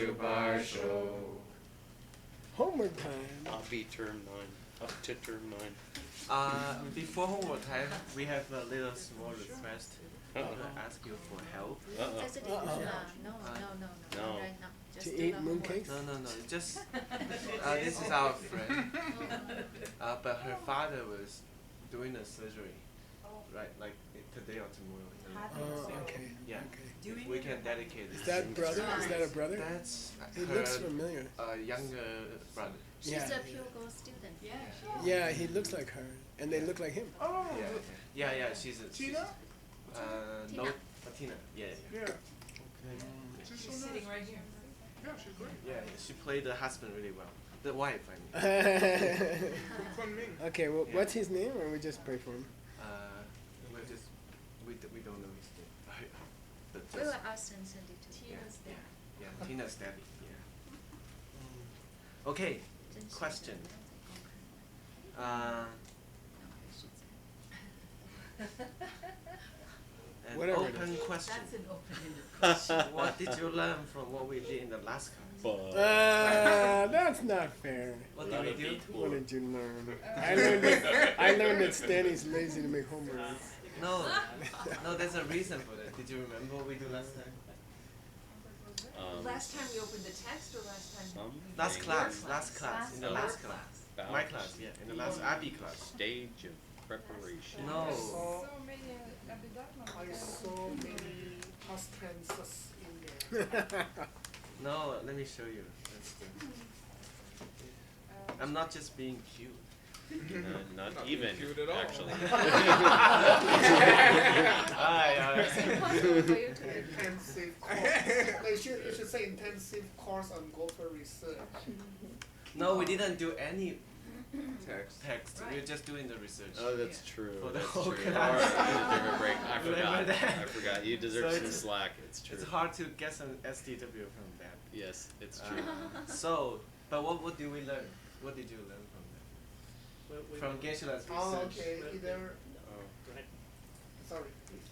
to bar show. Homework time. I'll be term 9. Up to term 9. Before homework time, we have a little small request. I want to ask you for help. No. No. Right now. Just To do eat the homework. mooncakes? No. Just this is our friend. But her father was doing a surgery, right? Like today or tomorrow. Oh, okay. Yeah. Okay. If we can dedicate this. Is that brother? Is that a brother? That's He her looks familiar. younger brother. She's Yeah. a pure gold student. Yeah, he looks like her, and they look like him. Oh, Yeah. She's Tina? no, Tina. Yeah. Yeah. She's sitting right here. Yeah, she's great. Yeah. She played the husband really well. The wife, I mean. Kun Ming. Okay, well, what's his name, or we just pray for him? We don't know his name. Right? But We just, will ask and send it to you. yeah, Tina's daddy. Yeah. Okay. Question. An Whatever it open question. That's an open-ended question. What did you learn from what we did in the last class? That's not fair. What did we do? What did you learn? I learned that Stanley's lazy to make homework. No, there's a reason for that. Did you remember what we did last time? Last time we opened the text or last time? Last class, in the Oh. last class. About My class, yeah, in the last Abby class. Stage of preparation. No. So many past tenses in there. No, let me show you. That's I'm not just being cute. Not Not even, cute at all. actually. It's impossible for you to Intensive course. No, you should say intensive course on gopher research. No, we didn't do any Text. text. We're just doing the research. Oh, that's true. For the That's whole true. class. Alright, give a break. I Remember forgot. that? I forgot. You So deserve some it's- slack. It's true. It's hard to get some STW from that. Yes, it's true. But what did we learn? What did you learn from that? From Geshe-la's research. Oh, okay. Either. Sorry, please.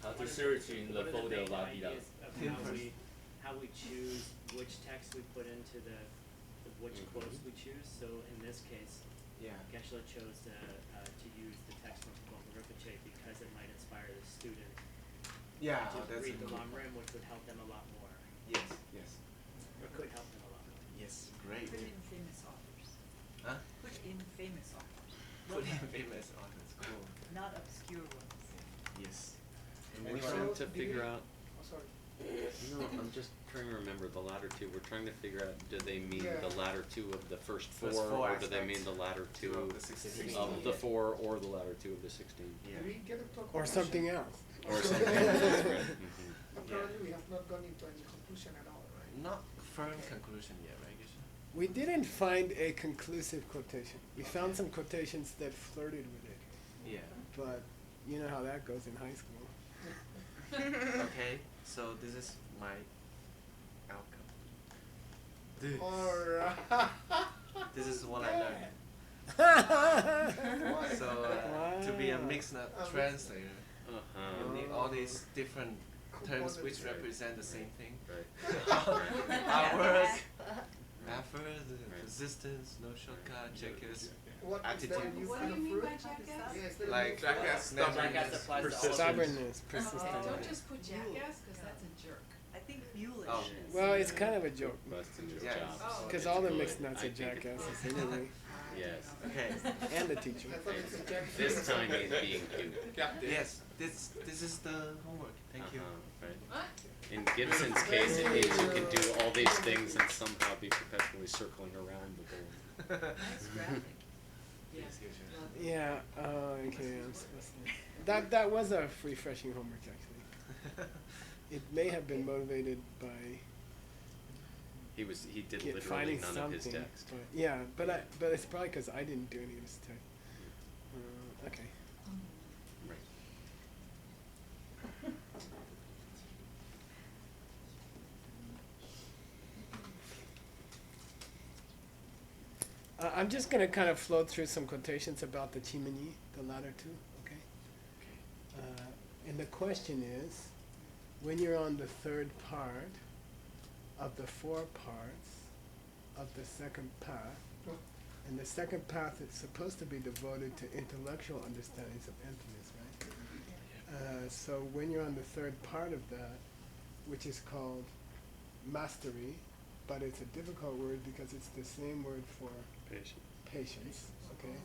How to search in the folder of Abhidharma. How we choose which text we put into the which quotes we choose. So in this case, Yeah. Geshe-la chose to use the text from Gopal Rinpoche because it might inspire the student Yeah, to that's read a the good Lam point. Rim, which would help them a lot more, Yes. or could help them a lot more. Yes, great. Put in famous authors. Huh? Put in famous authors. Put in famous authors. Cool. Not obscure ones. Yes. We're Anyone? trying to So, figure out. Oh, sorry. No, I'm just trying to remember the latter two. We're trying to figure out, do they mean Yeah. the latter two of the first four, First four or do they aspects. mean the latter two Two of the 16. of the four, or the latter two of the 16? Yeah. Did we get a talk Or something else. Or something. That's right. Mhm. Apparently, we have not gone into any conclusion at all, right? Not firm conclusion yet, right, Geshe? We didn't find a conclusive quotation. We found some quotations that flirted with it, Yeah. but you know how that goes in high school. Okay, so this is my outcome. Alright. This is what I learned. So to be a mixed nut translator, Uh-huh. you need all these different terms which represent the same thing. Right. Hard work, effort, persistence, no shortcut, checkers, What is attitude. that new What kind do of you mean fruit? by jackass? Yeah, is that Like jackass. Jackass applies to all Stubbornness, Don't persistence. just put jackass, because that's a jerk. I think mulish Oh. is. Well, it's kind of a joke, Busted your Yeah. chops. because all the mixed nuts are jackasses anyway, Yes. Okay. and the teacher. I thought it's a jackass. This time he's being cute. Yes, this is the homework. Thank you. Right. In Gibson's case, it means you can do all these things and somehow be perpetually circling around the goal. Nice graphic. Yeah. Yes, Geshe. Love it. Yeah. Okay. I'm supposed to. That was a refreshing homework actually. It may have been motivated by He did literally finding none something. of his text. But yeah, but it's probably because I didn't do any of his text. Okay. Right. I'm just gonna kind of float through some quotations about the Chimani, the latter two. Okay. And the question is, when you're on the third part, of the 4 parts of the second path. And the second path is supposed to be devoted to intellectual understandings of emptiness, right? So when you're on the third part of that, which is called mastery, but it's a difficult word because it's the same word for patience, okay?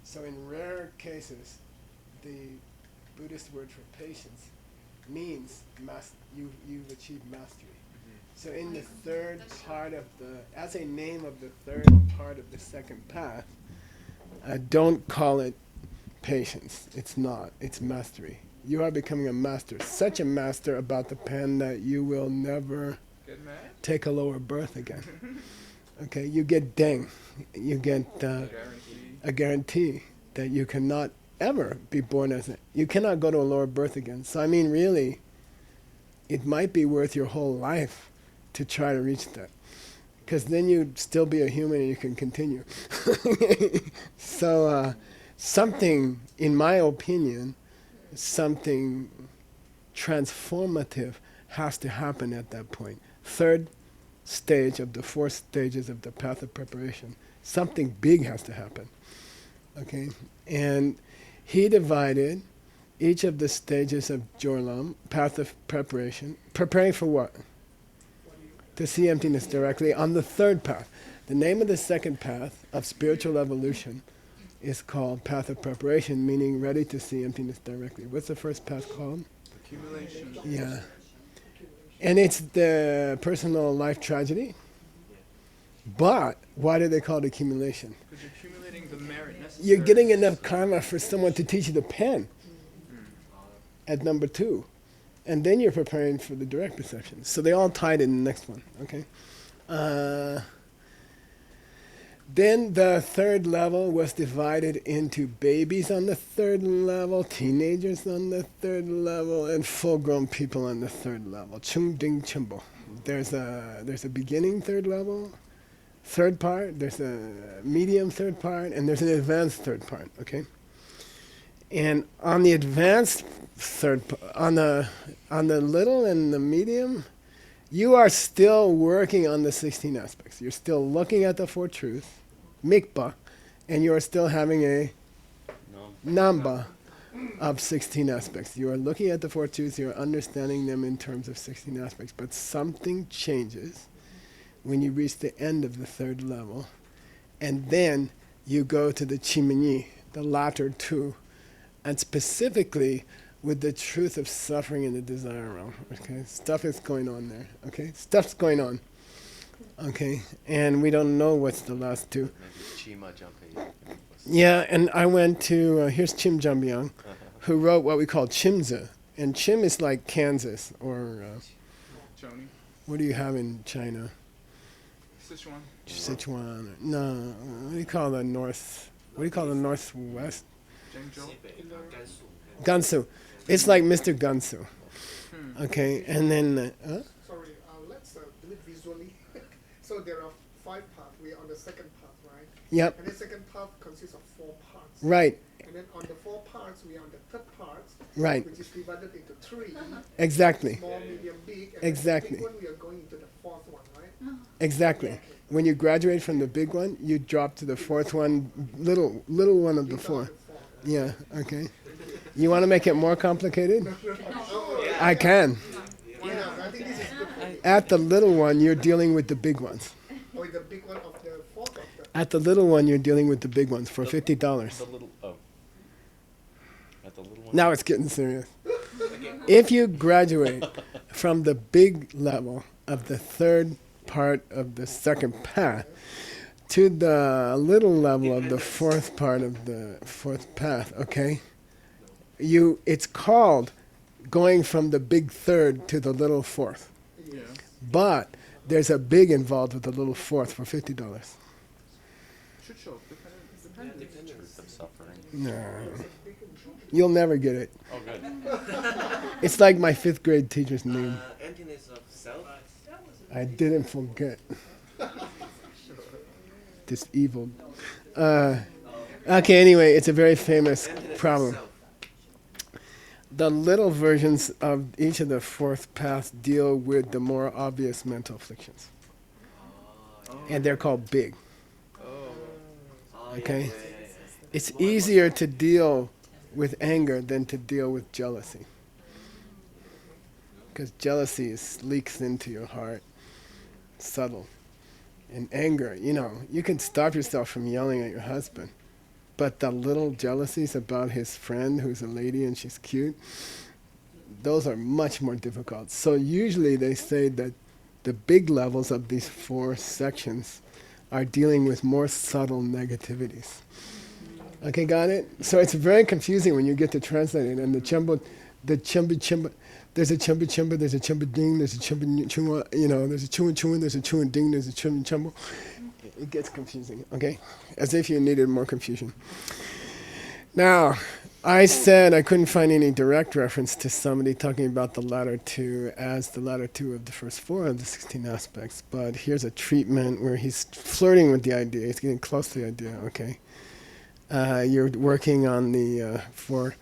So in rare cases, the Buddhist word for patience means you've achieved mastery. So in the third part of as a name of the third part of the second path, don't call it patience. It's not. It's mastery. You are becoming a master. Such a master about the pen that you will never take a lower birth again. Okay, you get deng. You get a guarantee that you cannot ever be born as you cannot go to a lower birth again. So I mean, really, it might be worth your whole life to try to reach that, because then you'd still be a human and you can continue. So something, in my opinion, something transformative has to happen at that point. Third stage of the 4 stages of the path of preparation. Something big has to happen. Okay? And he divided each of the stages of Jorlam, path of preparation, preparing for what? To see emptiness directly on the third path. The name of the second path of spiritual evolution is called path of preparation, meaning ready to see emptiness directly. What's the first path called? Accumulation. Yeah. And it's the personal life tragedy. But why do they call it accumulation? Because you're accumulating the merit necessary. You're getting enough karma for someone to teach you the pen at number 2. And then you're preparing for the direct perception. So they all tied in the next one, okay? Then the third level was divided into babies on the third level, teenagers on the third level, and full-grown people on the third level. Chung Ding Chimbo. There's a beginning third level, third part, there's a medium third part, and there's an advanced third part, okay? And on the advanced on the little and the medium, you are still working on the 16 aspects. You're still looking at the 4 truths, mikpa, and you are still having a namba of 16 aspects. You are looking at the 4 truths, you are understanding them in terms of 16 aspects, but something changes when you reach the end of the third level, and then you go to the chimini, the latter 2, and specifically with the truth of suffering in the desire realm. Okay, stuff is going on there. Okay, stuff's going on. Okay, and we don't know what's the last 2. Maybe Chima Jumpei. Yeah, and I went to here's Chim Jambyang, who wrote what we call Chimza, and Chim is like Kansas or Joni. what do you have in China? Sichuan. Sichuan. No, what do you call the north? What do you call the northwest? Zhengzhou. Gansu. It's like Mr. Gansu. Okay, and then Sorry, let's do it visually. So there are 5 paths. We are on the second path, right? yep, And the second path consists of 4 parts. right, And then on the 4 parts, we are on the third part, right, which is divided into 3. exactly, Small, medium, big. And Exactly. the big one, we are going into the 4th one, right? exactly. When you graduate from the big one, you drop to the 4th one, little one of the 4. Yeah, okay. You want to make it more complicated? I can. Why not? I think this is good for you. At the little one, you're dealing with the big ones. Or the big one of the 4th of the... At the little one, you're dealing with the big ones for $50. The little at the little one. Now it's getting serious. If you graduate from the big level of the third part of the second path to the little level of the 4th part of the 4th path, okay? It's called going from the big 3rd to the little 4th. Yeah. But there's a big involved with the little 4th for $50. Should show dependent. Truth of suffering. No. You'll never get it. Oh, good. It's like my 5th grade teacher's name. Emptiness of self. I didn't forget. This evil. Okay, anyway, it's a very famous Emptiness of problem. self. the little versions of each of the fourth paths deal with the more obvious mental afflictions. And they're called big. Okay? It's easier to deal with anger than to deal with jealousy. Because jealousy leaks into your heart, subtle. And anger, you can stop yourself from yelling at your husband. But the little jealousies about his friend who's a lady and she's cute, those are much more difficult. So usually they say that the big levels of these four sections are dealing with more subtle negativities. Okay, got it? So it's very confusing when you get to translate it. And the chimba, there's a chimba, there's a chimba ding, there's a chimba chunga, there's a chunga, there's a chunga ding, there's a chimba. It gets confusing, okay? As if you needed more confusion. Now, I said I couldn't find any direct reference to somebody talking about the latter two as the latter two of the first four of the 16 aspects, but here's a treatment where he's flirting with the idea, he's getting close to the idea, okay? You're working on the four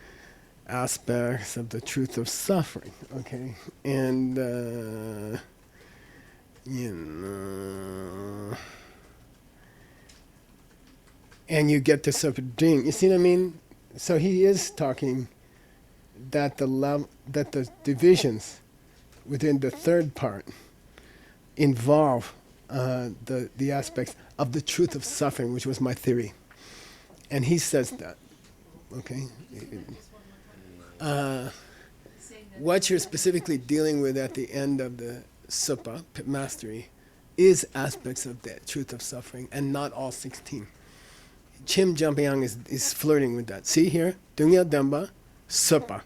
aspects of the truth of suffering, okay? And, and you get to subding. You see what I mean? So he is talking that the divisions within the third part involve the aspects of the truth of suffering, which was my theory. And he says that, okay? What you're specifically dealing with at the end of the suppa, mastery, is aspects of the truth of suffering, and not all 16. Chim Jampiang is flirting with that. See here? Dunya Demba, suppa.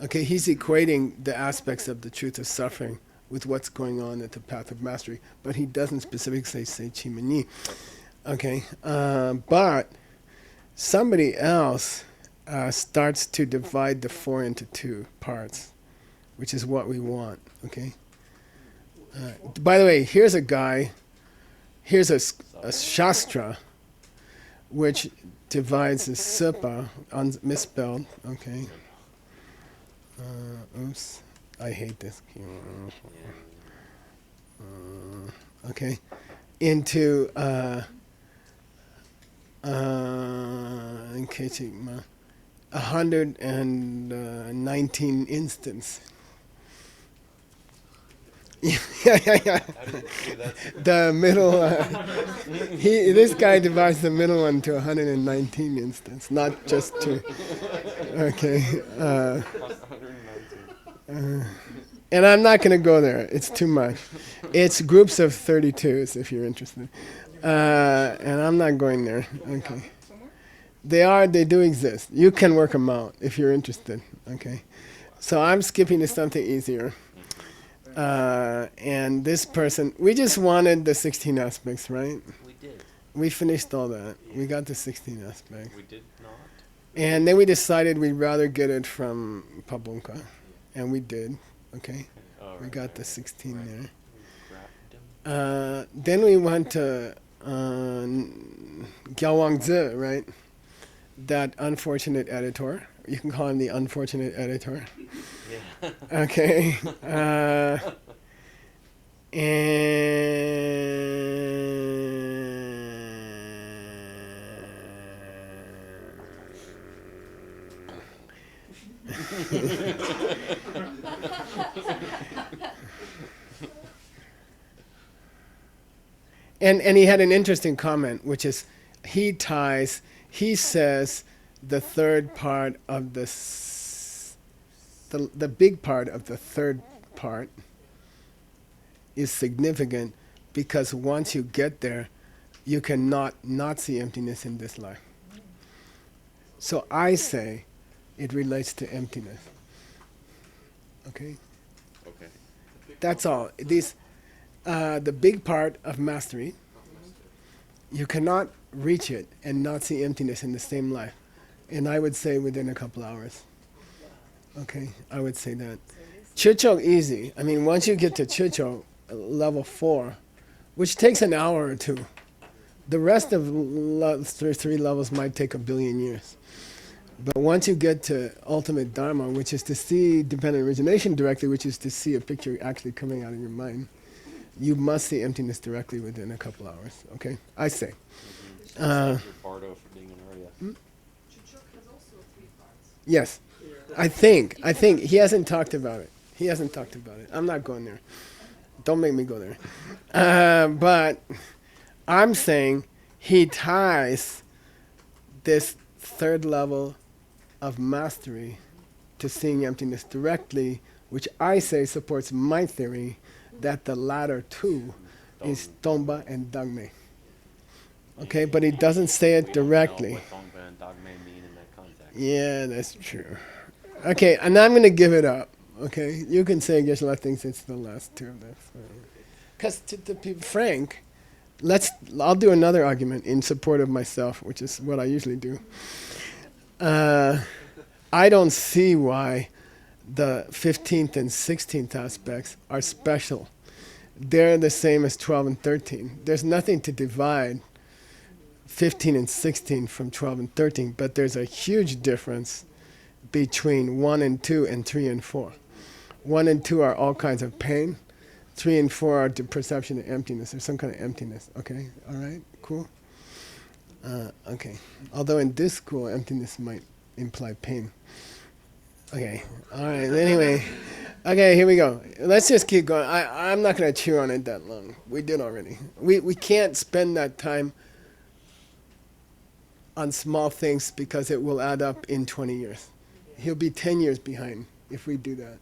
Okay, he's equating the aspects of the truth of suffering with what's going on at the path of mastery, but he doesn't specifically say Chimani. Okay, but somebody else starts to divide the four into two parts, which is what we want, okay? By the way, here's a shastra which divides the suppa, misspelled, okay? Oops, I hate this. Okay, into 119 instance. Yeah. The middle, this guy divides the middle one to 119 instance, not just two. Okay. And I'm not going to go there. It's too much. It's groups of 32s if you're interested. And I'm not going there. Okay. They do exist. You can work them out if you're interested. Okay. So I'm skipping to something easier. And this person, we just wanted the 16 aspects, right? We did. We finished all that. Yeah. We got the 16 aspects. We did not. And then we decided we'd rather get it from Pabunka. And we did. Okay. Oh, we got the 16 right. there. Then we went to Gyalwangzi, right? That unfortunate editor. You can call him the unfortunate editor. Yeah. Okay. And he had an interesting comment, which is he says the third part of the big part of the third part is significant because once you get there, you cannot not see emptiness in this life. So I say it relates to emptiness. Okay? Okay. That's all. The big part of mastery, you cannot reach it and not see emptiness in the same life. And I would say within a couple hours. Okay, I would say that. Chicho, easy. I mean, once you get to Chicho, level 4, which takes an hour or two, the rest of three levels might take 1 billion years. But once you get to ultimate Dharma, which is to see dependent origination directly, which is to see a picture actually coming out of your mind, you must see emptiness directly within a couple hours. Okay, I say. Bardo for being an Arya. Yes, I think he hasn't talked about it. He hasn't talked about it. I'm not going there. Don't make me go there. But I'm saying he ties this third level of mastery to seeing emptiness directly, which I say supports my theory that the latter two is Tomba and Dagme. Okay, but he doesn't say it directly. We don't know what Tongba and Dogme mean in that context. Yeah, that's true. Okay, and I'm going to give it up. Okay, you can say Geshe-la thinks it's the last two of this. Because to be frank, I'll do another argument in support of myself, which is what I usually do. I don't see why the 15th and 16th aspects are special. They're the same as 12 and 13. There's nothing to divide 15 and 16 from 12 and 13, but there's a huge difference between 1 and 2 and 3 and 4. 1 and 2 are all kinds of pain. 3 and 4 are the perception of emptiness, or some kind of emptiness. Okay, all right, cool. Okay, although in this school, emptiness might imply pain. Okay, all right, anyway. Okay, here we go. Let's just keep going. I'm not going to chew on it that long. We did already. We can't spend that time on small things because it will add up in 20 years. He'll be 10 years behind if we do that.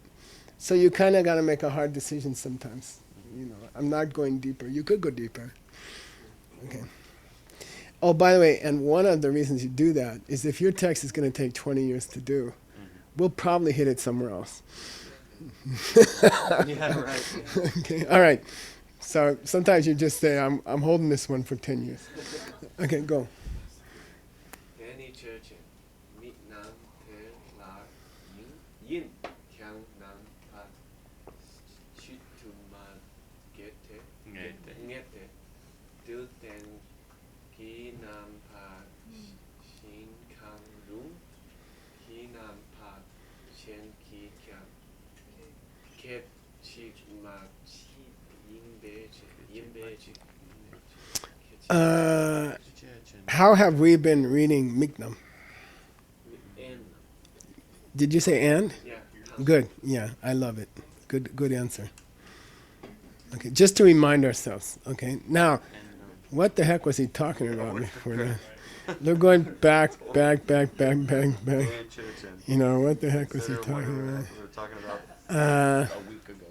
So you kind of got to make a hard decision sometimes. You know, I'm not going deeper. You could go deeper. Okay. Oh, by the way, and one of the reasons you do that is if your text is going to take 20 years to do, we'll probably hit it somewhere else. Yeah, right. Okay, all right. So sometimes you just say, I'm holding this one for 10 years. Okay, go. Danny Church, Meet Nam Te La Yin Kyang Nam Pa Chituma Gete Ngete Du Den Ki Nam Pa Shin Kang Lung Ki Nam Pa Chen Ki Kyang Ket Chik Ma Chi Yin Be Chik How have we been reading Miknam? Did you say and? Yeah. Good. Yeah, I love it. Good answer. Okay, just to remind ourselves. Okay, now, what the heck was he talking about before that? They're going back. You know, what the heck was he talking about? We were talking about a week ago.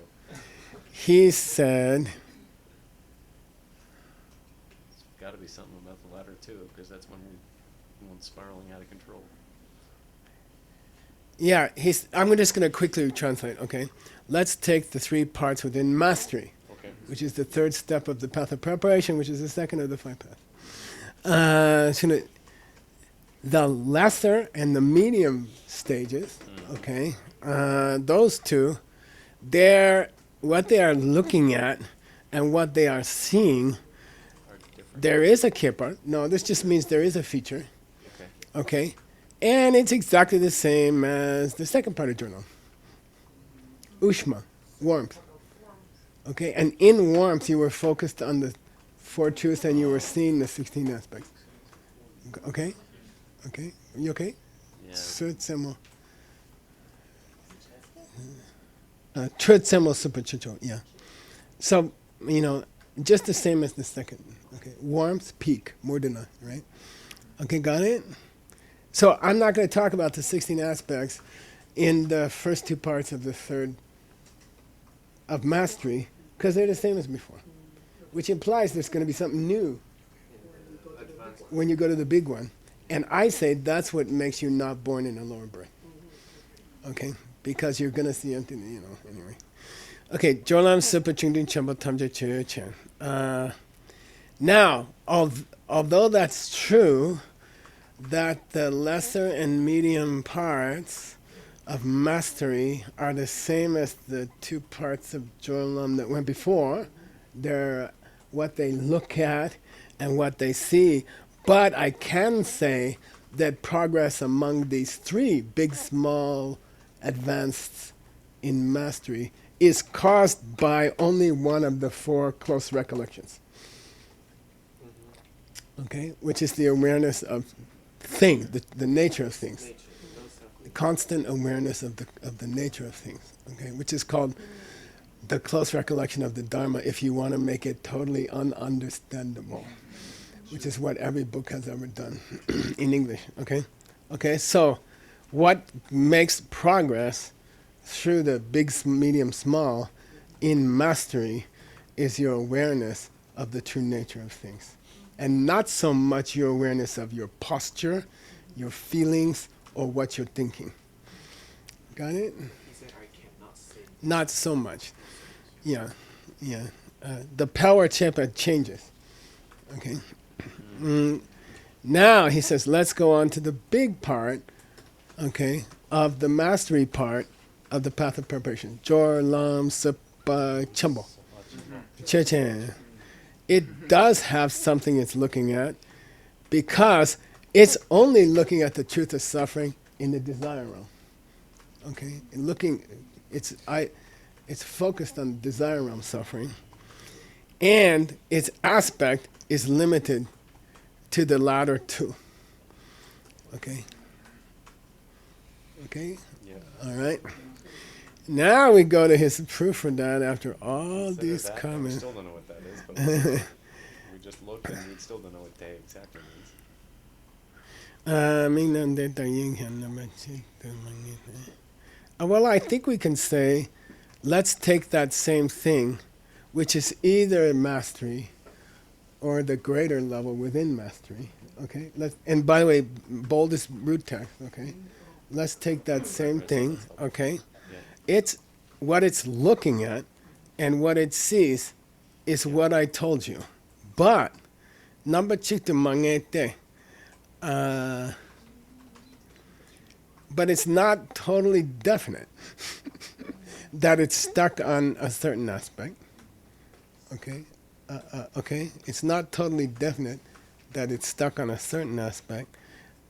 He said, It's got to be something about the latter too, because that's when one's spiraling out of control. yeah, I'm just going to quickly translate, okay? Let's take the 3 parts within mastery, Okay. which is the 3rd step of the path of preparation, which is the 2nd of the 5 paths. The lesser and the medium stages, okay, those two, what they are looking at and what they are seeing, Are different. there is a kippur. No, this just means there is a feature, Okay. okay? And it's exactly the same as the second part of journal. Ushma, warmth. Okay, and in warmth you were focused on the 4 truths and you were seeing the 16 aspects. Okay? Okay? You okay? Yeah. Tsutsemo. Tsutsemo Supachicho, yeah. So, just the same as the second. Okay, warmth, peak, mudana, right? Okay, got it? So I'm not going to talk about the 16 aspects in the first 2 parts of the 3rd of mastery, because they're the same as before. Which implies there's going to be something new when you go to the big one. And I say that's what makes you not born in a lower birth. Okay? Because you're going to see emptiness, anyway. Okay, Jolam Supa Chungding Champa Tamje Che Chen. Now, although that's true, that the lesser and medium parts of mastery are the same as the 2 parts of Jolam that went before, they're what they look at and what they see. But I can say that progress among these three, big, small, advanced in mastery, is caused by only one of the four close recollections. Okay? Which is the awareness of things, the nature of things. The constant awareness of the nature of things. Okay? Which is called the close recollection of the Dharma, if you want to make it totally ununderstandable. Which is what every book has ever done in English. Okay? Okay, so what makes progress through the big, medium, small in mastery is your awareness of the true nature of things. And not so much your awareness of your posture, your feelings, or what you're thinking. Got it? Not so much. Yeah, yeah. The power chapter changes. Okay? Now he says, let's go on to the big part, okay, of the mastery part of the path of preparation. Jor, Lam, Sipa, Chambo. Chechen. It does have something it's looking at because it's only looking at the truth of suffering in the desire realm. Okay? It's focused on desire realm suffering, and its aspect is limited to the latter two. Okay? Okay? Yeah. All right. Now we go to his proof for that after all these We comments. still don't know what that is, but we just looked and we still don't know what day exactly means. Well, I think we can say, let's take that same thing, which is either mastery or the greater level within mastery. Okay. And by the way, bold is root text. Okay. Let's take that same thing. Okay. It's what it's looking at, and what it sees is what I told you. But number chikta mangete, but it's not totally definite that it's stuck on a certain aspect. Okay, okay, it's not totally definite that it's stuck on a certain aspect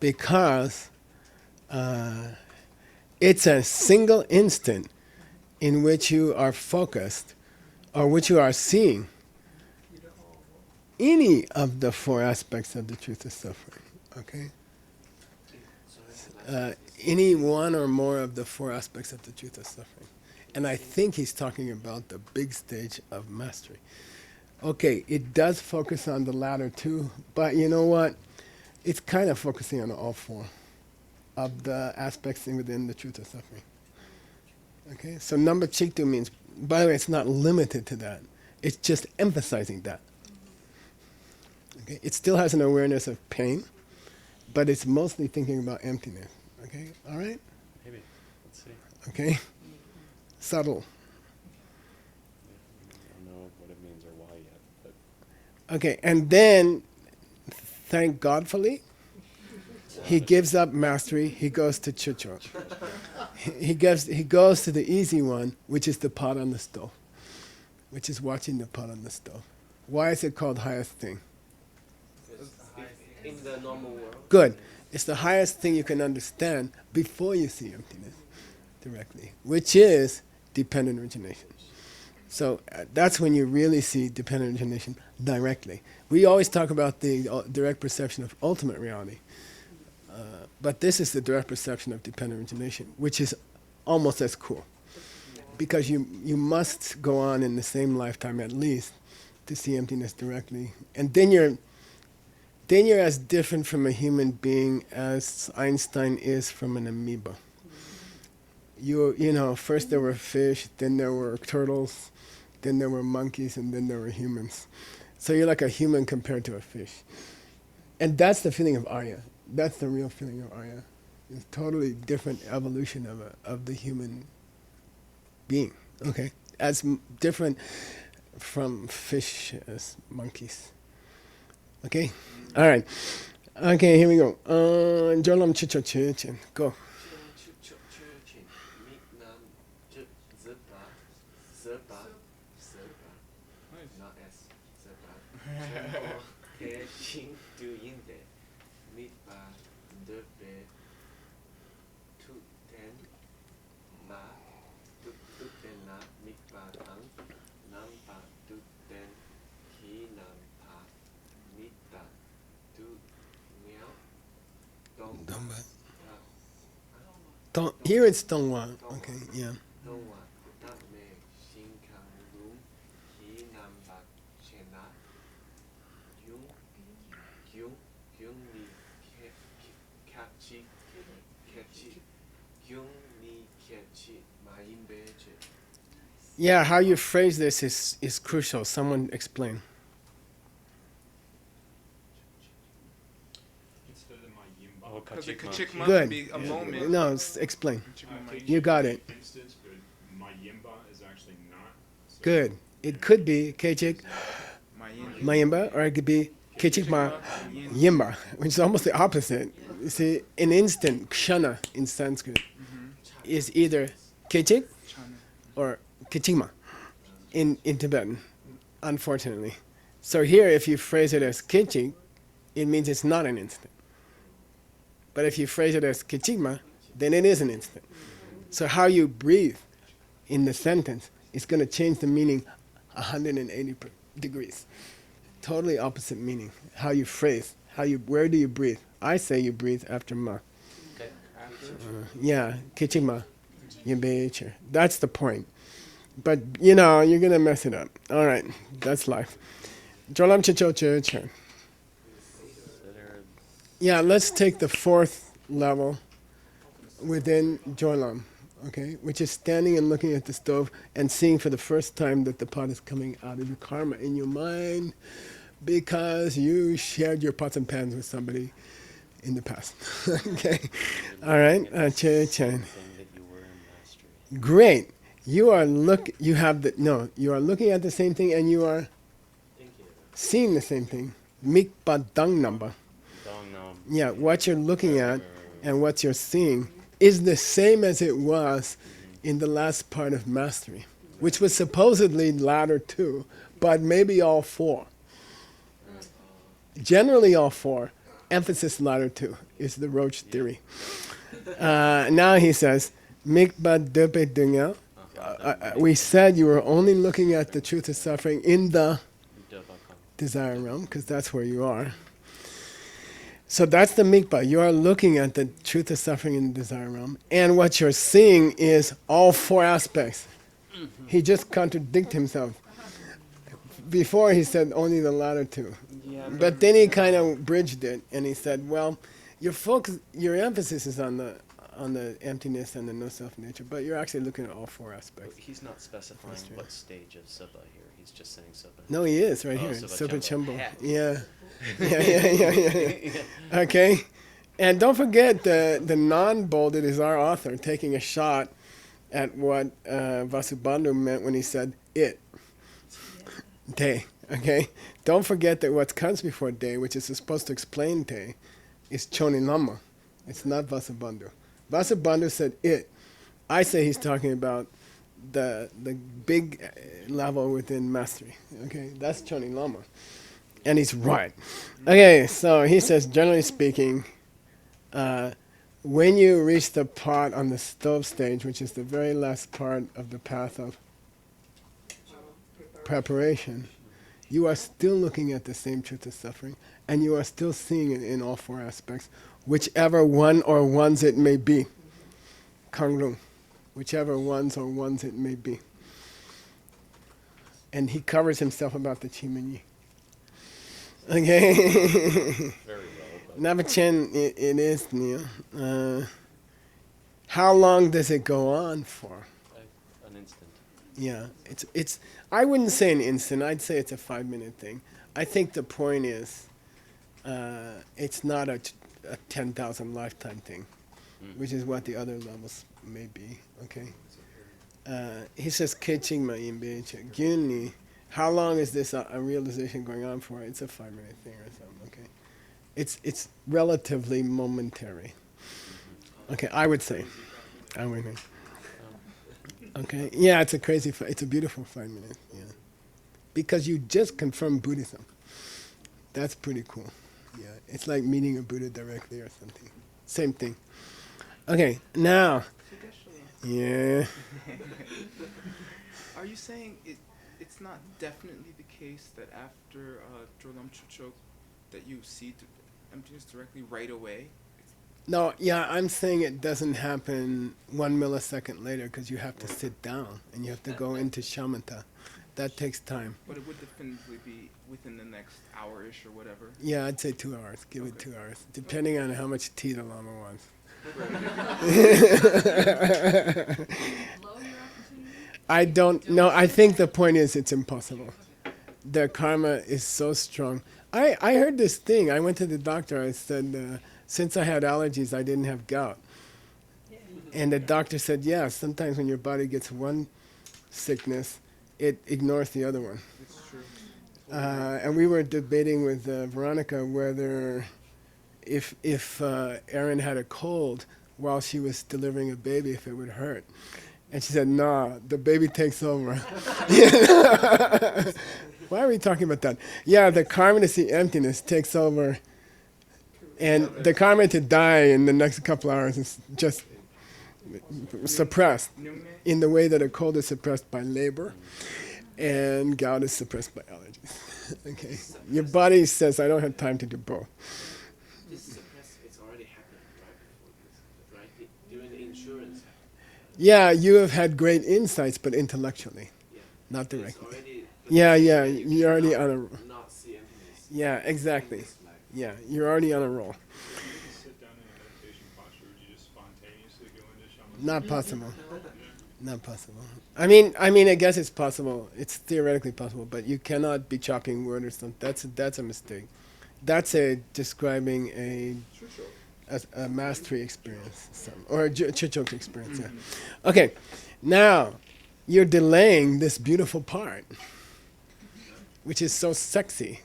because it's a single instant in which you are focused or which you are seeing any of the four aspects of the truth of suffering. Okay? Any one or more of the four aspects of the truth of suffering. And I think he's talking about the big stage of mastery. Okay, it does focus on the latter two, but you know what? It's kind of focusing on all four of the aspects within the truth of suffering. Okay, so number chiktu means, by the way, it's not limited to that. It's just emphasizing that. Okay, it still has an awareness of pain, but it's mostly thinking about emptiness. Okay, all right? Maybe. Let's see. Okay, subtle. I don't know what it means or why yet, but Okay, and then, thank Godfully, he gives up mastery. He goes to chucho. He goes to the easy one, which is the pot on the stove, which is watching the pot on the stove. Why is it called highest thing? In the normal world. Good. It's the highest thing you can understand before you see emptiness directly, which is dependent origination. So that's when you really see dependent origination directly. We always talk about the direct perception of ultimate reality. But this is the direct perception of dependent origination, which is almost as cool. Because you must go on in the same lifetime at least to see emptiness directly. And then you're as different from a human being as Einstein is from an amoeba. You know, first there were fish, then there were turtles, then there were monkeys, and then there were humans. So you're like a human compared to a fish. And that's the feeling of Arya. That's the real feeling of Arya. It's totally different evolution of the human being. Okay, as different from fish as monkeys. Okay, all right. Okay, here we go. Jolam chicho chichen. Go. Not S. de be tu ten la tu ten la mik ba tang nam pa tu ten ki nam pa mit da tu miao dong Here it's Dongwa. Okay, yeah. dong wa da me shin kang rum ki nam ba chena yung yung ni catchy yung ni catchy ma imbe che. Yeah, how you phrase this is crucial. Someone explain. Instead of my yimba. Oh, Because the kachikma. kachikma Good. can be a moment. No, explain. Kachikma might- You got it. Instance, but my yimba is actually not. So Good. It could be Kechik my yin- Mayimba, or it could be Kechikma Yimba, which is almost the opposite. You see, an instant, kshana in Sanskrit, is either Kechik Chana. or Kechikma in Tibetan, unfortunately. So here, if you phrase it as Kechik, it means it's not an instant. But if you phrase it as Kechikma, then it is an instant. So how you breathe in the sentence is going to change the meaning 180 degrees. Totally opposite meaning. How you phrase, where do you breathe? I say you breathe after ma. Okay. Yeah, Kechikma, Yimbe. That's the point. But, you're going to mess it up. All right, that's life. Jolam Chicho Chen. Consider Yeah, let's take the fourth level within Jolam, okay, which is standing and looking at the stove and seeing for the first time that the pot is coming out of your karma in your mind because you shared your pots and pans with somebody in the past. Okay, all right, Chen. thing that you were in mastery. Great. You are looking at the same thing and you are seeing the same thing. Mikpa dang namba. Dong nam. Yeah, what you're looking at and what you're seeing is the same as it was in the last part of mastery, which was supposedly ladder 2, but maybe all 4. Generally all 4. Emphasis ladder 2 is the Roach theory. Now he says, Mikba depe dunya. We said you were only looking at the truth of suffering in the desire realm, because that's where you are. So that's the mikpa. You are looking at the truth of suffering in the desire realm, and what you're seeing is all 4 aspects. He just contradicted himself. Before he said only the latter 2, but then he kind of bridged it, and he said, "Well, your emphasis is on the emptiness and the no self nature, but you're actually looking at all 4 aspects." He's not specifying That's true. what stage of Subha here. He's just saying Subha. No, he is right Oh, here. Subha Chumbo. Heck. Yeah. Yeah. Okay. And don't forget the non-bolded is our author taking a shot at what Vasubandhu meant when he said it. Te. Okay. Don't forget that what comes before de, which is supposed to explain te, is Choni Lama. It's not Vasubandhu. Vasubandhu said it. I say he's talking about the big level within mastery. Okay, that's Choni Lama. And he's right. Okay, so he says, generally speaking, when you reach the pot on the stove stage, which is the very last part of the path of preparation, you are still looking at the same truth of suffering, and you are still seeing it in all 4 aspects, whichever one or ones it may be. Kangrung. Whichever ones or ones it may be. And he covers himself about the Chimanyi. Okay? Very well. But Chen, it is, Neil. How long does it go on for? an instant. Yeah, it's. I wouldn't say an instant. I'd say it's a 5-minute thing. I think the point is, it's not a 10,000 lifetime thing, which is what the other levels may be. Okay. He says, "Keching ma imbe gyunni." How long is this a realization going on for? It's a 5-minute thing or something. Okay. It's relatively momentary. Okay, I would say. Okay, yeah, it's a beautiful 5 minutes, yeah. Because you just confirmed Buddhism. That's pretty cool. Yeah, it's like meeting a Buddha directly or something. Same thing. Okay, now. Yeah. Are you saying it's not definitely the case that after Jolam Chuchok that you see emptiness directly right away? No, yeah, I'm saying it doesn't happen 1 millisecond later because you have to sit down and you have to go into shamatha. That takes time. But it would definitively be within the next hour-ish or whatever. Yeah, I'd say 2 hours. Give it 2 hours, depending on how much tea the lama wants. I don't know. I think the point is it's impossible. The karma is so strong. I heard this thing. I went to the doctor. I said, since I had allergies, I didn't have gout. And the doctor said, yeah, sometimes when your body gets one sickness, it ignores the other one. It's true. And we were debating with Veronica whether if Erin had a cold while she was delivering a baby, if it would hurt. And she said, nah, the baby takes over. Why are we talking about that? Yeah, the karma to see emptiness takes over. And the karma to die in the next couple hours is just suppressed in the way that a cold is suppressed by labor and gout is suppressed by allergies. Okay, your body says, I don't have time to do both. This suppress, it's already happened right before this, right? During the insurance. Yeah, you have had great insights, but intellectually, not directly. Yeah, you're already on a. Not see emptiness. Yeah, exactly. Yeah, you're already on a roll. Sit down in a meditation posture, or do you just spontaneously go into shamatha? Not possible. Not possible. I mean, I guess it's possible. It's theoretically possible, but you cannot be chopping wood or something. That's a mistake. That's describing a mastery experience, or a chichok experience. Yeah. Okay, now you're delaying this beautiful part, which is so sexy.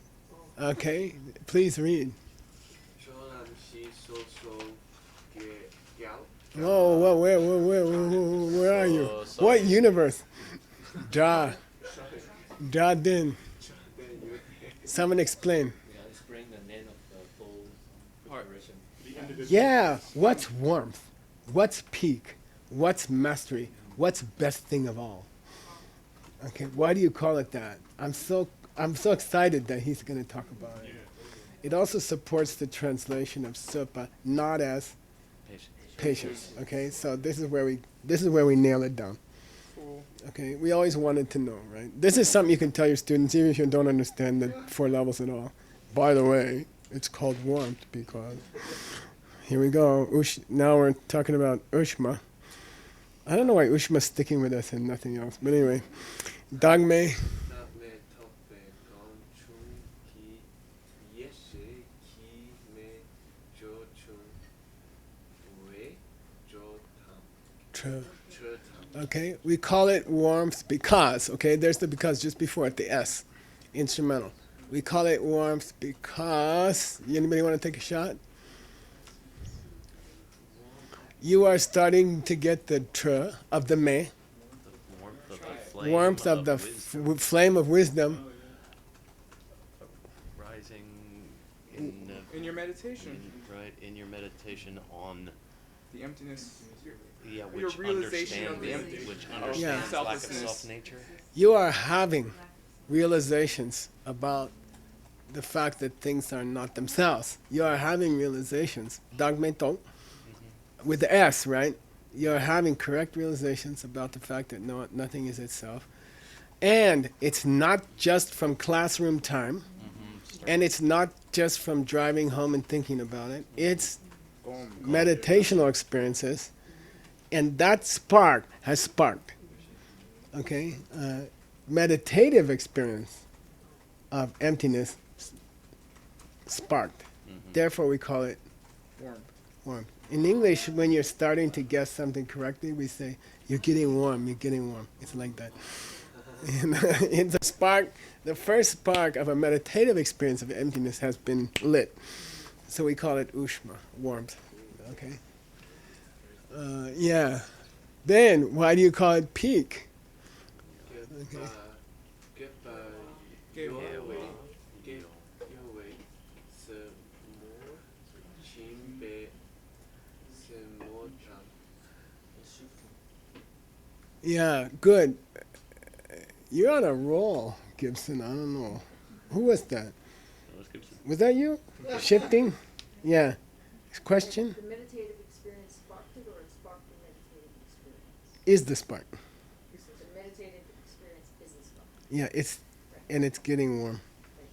Okay, please read. Whoa, where are you? What universe? Ja Din. Someone explain. Yeah, let's bring the name of the full preparation. Yeah, what's warmth? What's peak? What's mastery? What's best thing of all? Okay, why do you call it that? I'm so excited that he's going to talk about it. It also supports the translation of supa, not as patience. Okay, so this is where we nail it down. Okay, we always wanted to know, right? This is something you can tell your students even if you don't understand the 4 levels at all. By the way, it's called warmth because here we go. Now we're talking about Ushma. I don't know why Ushma's sticking with us and nothing else, but anyway, Dagme. Okay, we call it warmth because, okay, there's the because just before it, the S, instrumental. We call it warmth because, anybody want to take a shot? You are starting to get the tr of the me, warmth of the flame of wisdom. Rising in your meditation. In your meditation on the emptiness. Yeah, your realization of the emptiness, which understands lack of self-nature. You are having realizations about the fact that things are not themselves. You are having realizations, dagmento, with the S, right? You are having correct realizations about the fact that nothing is itself. And it's not just from classroom time, and it's not just from driving home and thinking about it. It's meditational experiences. And that spark has sparked, okay? Meditative experience of emptiness sparked. Therefore, we call it warm. In English, when you're starting to guess something correctly, we say, you're getting warm. It's like that. And it's a spark. The first spark of a meditative experience of emptiness has been lit. So we call it ushma, warmth, okay? Yeah. Then, why do you call it peak? Okay. Yeah, good. You're on a roll, Gibson. I don't know. Who was that? That was Gibson. Was that you? Shifting? Yeah. Question? The meditative experience sparked it, or it sparked the meditative experience? Is the spark. The meditative experience is the spark. Yeah, it's getting warm.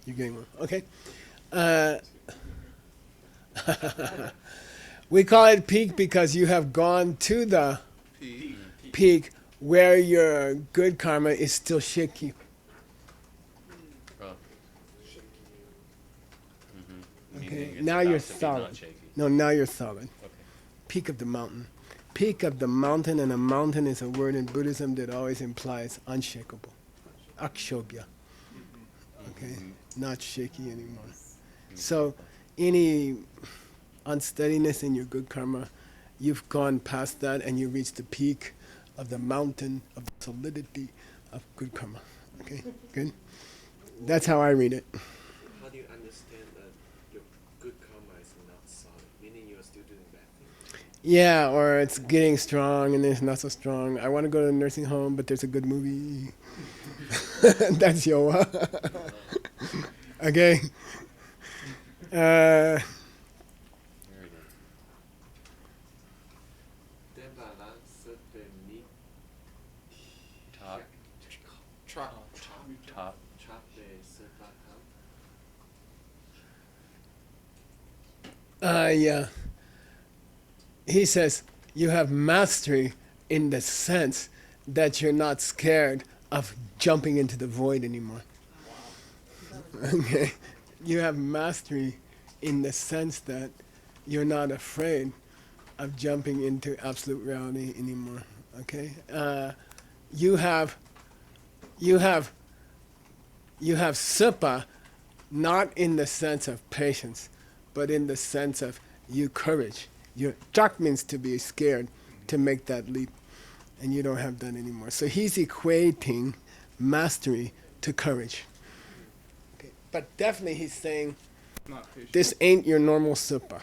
You're getting warm. Okay. We call it peak because you have gone to the peak where your good karma is still shaky. Oh. Okay, Meaning it's now about you're to be solid. not shaky. No, now you're solid. Okay. Peak of the mountain. Peak of the mountain, and a mountain is a word in Buddhism that always implies unshakable. Akshobhya. Okay? Not shaky anymore. So, any unsteadiness in your good karma, you've gone past that and you reach the peak of the mountain of solidity of good karma. Okay? Good? That's how I read it. How do you understand that your good karma is not solid, meaning you are still doing bad things? Yeah, or it's getting strong and then it's not so strong. I want to go to a nursing home, but there's a good movie. That's Yoa. Okay. Very good. Debala sepemi Top. Top. chape sepatam. Yeah. He says you have mastery in the sense that you're not scared of jumping into the void anymore. Okay. You have mastery in the sense that you're not afraid of jumping into absolute reality anymore. Okay. You have supa, not in the sense of patience, but in the sense of you courage. Your chak means to be scared, to make that leap, and you don't have that anymore. So he's equating mastery to courage. Okay. But definitely he's saying Not patient. this ain't your normal supa.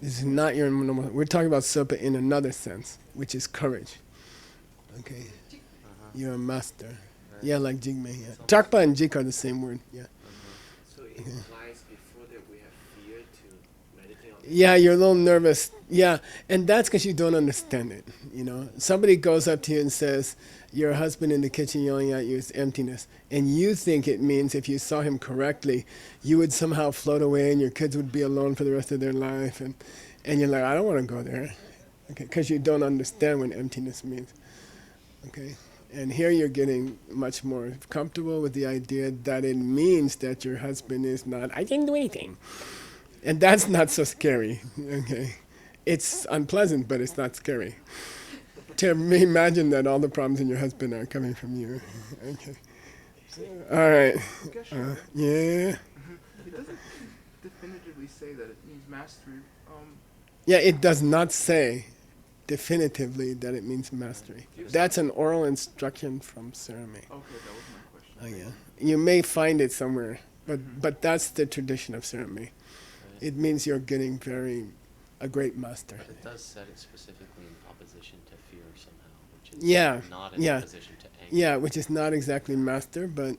This is not your normal. We're talking about supa in another sense, which is courage. Okay, you're a master. Right. Yeah, like jigme. Yeah, chakpa and jik are the same word. Yeah. So it implies before that we have fear to meditate on Yeah, you're a little nervous. Yeah, and that's because you don't understand it. You know, somebody goes up to you and says, "Your husband in the kitchen yelling at you is emptiness," and you think it means if you saw him correctly, you would somehow float away and your kids would be alone for the rest of their life, and you're like, "I don't want to go there," okay, because you don't understand what emptiness means. Okay, and here you're getting much more comfortable with the idea that it means that your husband is not. I didn't do anything. And that's not so scary, okay? It's unpleasant, but it's not scary. To imagine that all the problems in your husband are coming from you, okay? All right. Yeah. It doesn't definitively say that it means mastery. Yeah, it does not say definitively that it means mastery. That's an oral instruction from Sarame. Okay, that was my question. Oh, yeah. You may find it somewhere, but that's the tradition of Sarame. It means you're getting a great master. But it does set it specifically in opposition to fear somehow, which is Yeah, not in yeah. opposition to anger. Yeah, which is not exactly master, but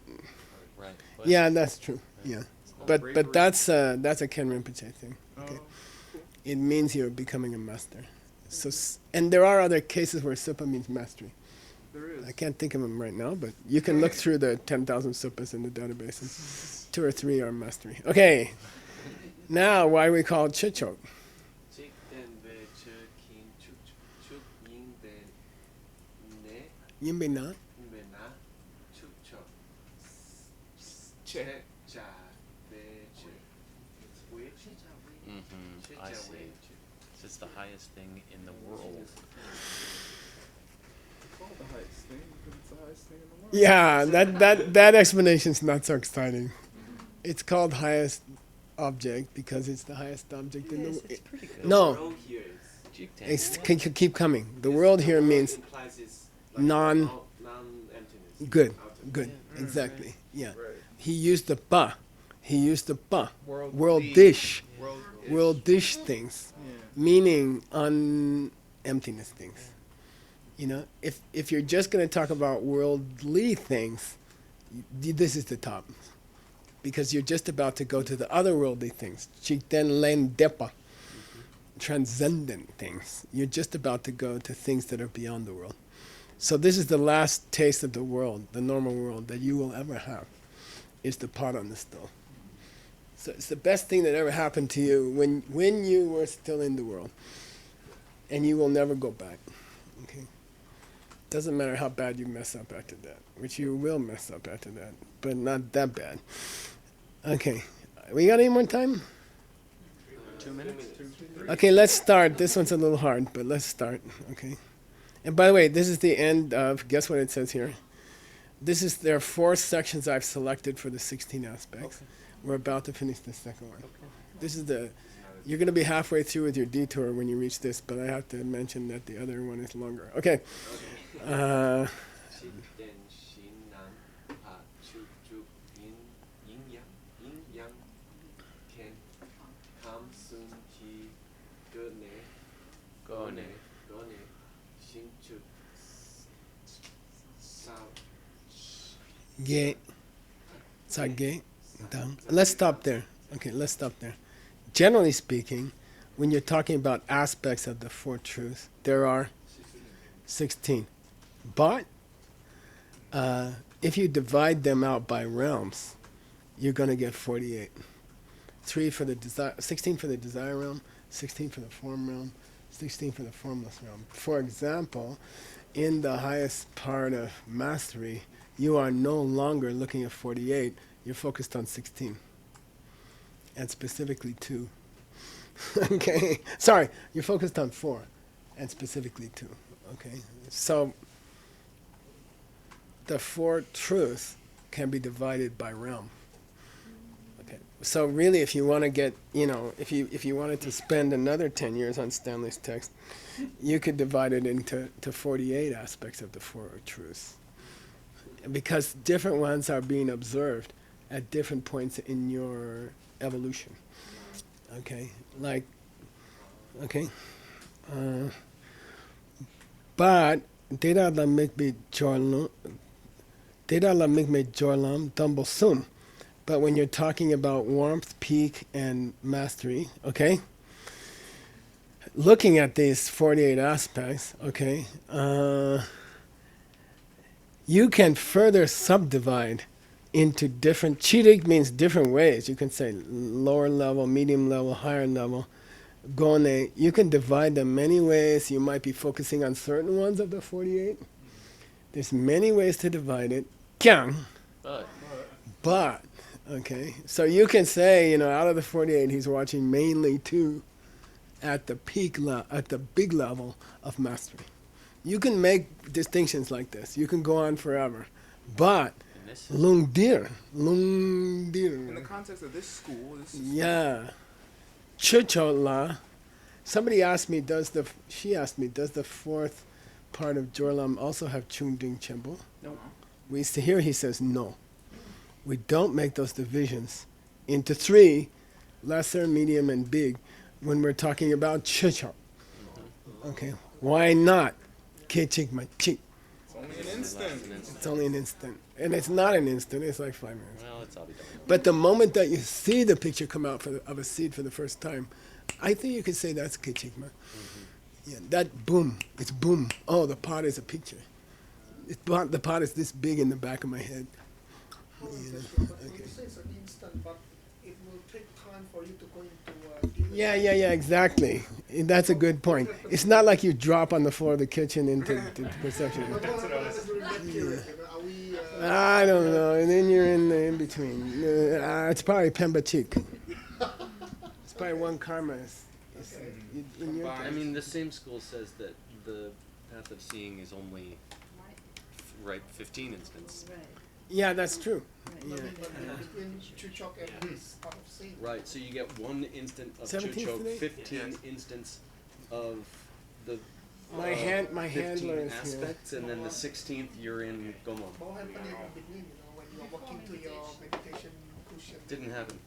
Right. yeah, that's true. Yeah, but bravery. that's a Ken Rinpoche thing. Oh, Okay, cool. it means you're becoming a master. So and there are other cases where supa means mastery. There is. I can't think of them right now, but you can look through the 10,000 supas in the database, and 2 or 3 are mastery. Okay, now why we call chichok. Chik den ve che kin chuk yin be ne Yimbe na. be na chuk chok Che. cha ve che which Mm-hmm. I see. It's the highest thing in the world. It's called the highest thing because it's the highest thing in the world. Yeah, that explanation's not so exciting. It's called highest object because it's the highest object in the world. pretty good. No, world here is keep coming. The world here means implies is non-emptiness. good, Outer. good, exactly. Yeah, Right. he used the pa. He used the pa. World World-ish. World-ish. World-ish things, Yeah. meaning emptiness things. You know, if you're just going to talk about worldly things, this is the top. Because you're just about to go to the other worldly things. Chikten len depa. Transcendent things. You're just about to go to things that are beyond the world. So this is the last taste of the world, the normal world, that you will ever have, is the pot on the stove. So it's the best thing that ever happened to you when you were still in the world. And you will never go back. Okay? Doesn't matter how bad you mess up after that, which you will mess up after that, but not that bad. Okay. We got any more time? 2 minutes? Okay, let's start. This one's a little hard, but let's start. Okay. And by the way, this is the end of, guess what it says here? There are 4 sections I've selected for the 16 aspects. Okay. We're about to finish the second one. Okay. You're going to be halfway through with your detour when you reach this, but I have to mention that the other one is longer. Okay. Let's stop there. Okay, let's stop there. Generally speaking, when you're talking about aspects of the 4 truths, there are 16. But if you divide them out by realms, you're going to get 48. 16 for the desire realm, 16 for the form realm, 16 for the formless realm. For example, in the highest part of mastery, you are no longer looking at 48, you're focused on 16. And specifically 2. Okay? Sorry, you're focused on 4, and specifically 2. Okay? So, the 4 truths can be divided by realm. Okay? So really, if you want to get, if you wanted to spend another 10 years on Stanley's text, you could divide it into 48 aspects of the 4 truths. Because different ones are being observed at different points in your evolution. Okay? But Deda la mikme jorlam dumble sum. But when you're talking about warmth, peak, and mastery, okay? Looking at these 48 aspects, okay, you can further subdivide into different, chirik means different ways. You can say lower level, medium level, higher level. Gone, you can divide them many ways. You might be focusing on certain ones of the 48. There's many ways to divide it. Kyang. But, okay. So you can say, out of the 48, he's watching mainly 2 at the at the big level of mastery. You can make distinctions like this. You can go on forever. But Lung dir. In the context of this school, yeah. Chuchola. Somebody asked me, does the 4th part of Jorlam also have Chungding Chembo? No. Here he says no. We don't make those divisions into 3, lesser, medium, and big, when we're talking about Chucho. Okay. Why not? Kechik machik. It's only an instant. It's only an instant. And it's not an instant, it's like 5 minutes. Well, it's Abhidharma. But the moment that you see the picture come out of a seed for the first time, I think you could say that's Kichikma. Mm-hmm. Yeah, that boom, it's boom. Oh, the pot is a picture. The pot is this big in the back of my head. When you say it's an instant, but it will take time for you to go into Yeah, exactly. And that's a good point. It's not like you drop on the floor of the kitchen into perception. I don't know. And then you're in between. It's probably Pemba Cheek. It's probably one karma. In your I mean, the same school says that the path of seeing is only 15 instants. Right. Yeah, that's true. Right. Yeah. Between Chuchok and his part of seeing. Right, so you get 1 instant of 17th Chuchok, today? 15 instants of the My handler 15 is aspects, and then the 16th you're in Gomon. What happened in between, when you are walking to your meditation cushion? Didn't happen.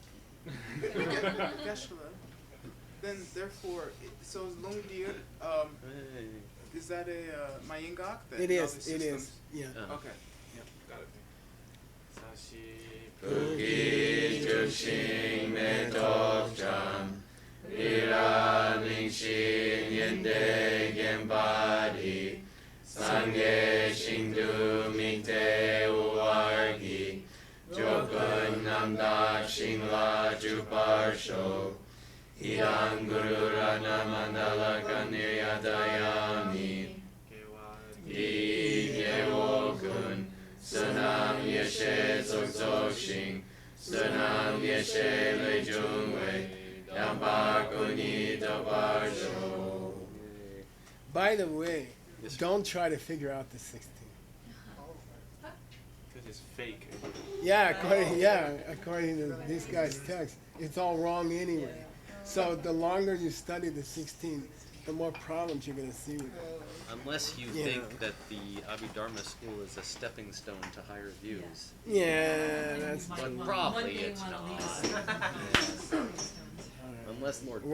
Then therefore, so Lungdir, Hey. is that a Mayingak? That It all is. the It is. systems- Yeah. Okay. Yep. Got it. Puki Juxing Me Tok Cham Ira Ming Yende Genbadi Sangye Shingdu Mingte Uwargi Jokun Namdak Shingla Juparsho Idang Guru Rana Mandala Kaniryadayami Di Gewokun Sunam Yeshe Zog Zog Shing Sunam Yeshe Le Jungwei Dampa Kuni Dabarsho. By the way, Yes, sir. don't try to figure out the 16. Because it's fake. Yeah, according to this guy's text, it's all wrong anyway. So the longer you study the 16, the more problems you're going to see with it. Unless you Yeah. think that the Abhidharma school is a stepping stone to higher views. Yeah, that's But true. probably it's not. Unless Lord Well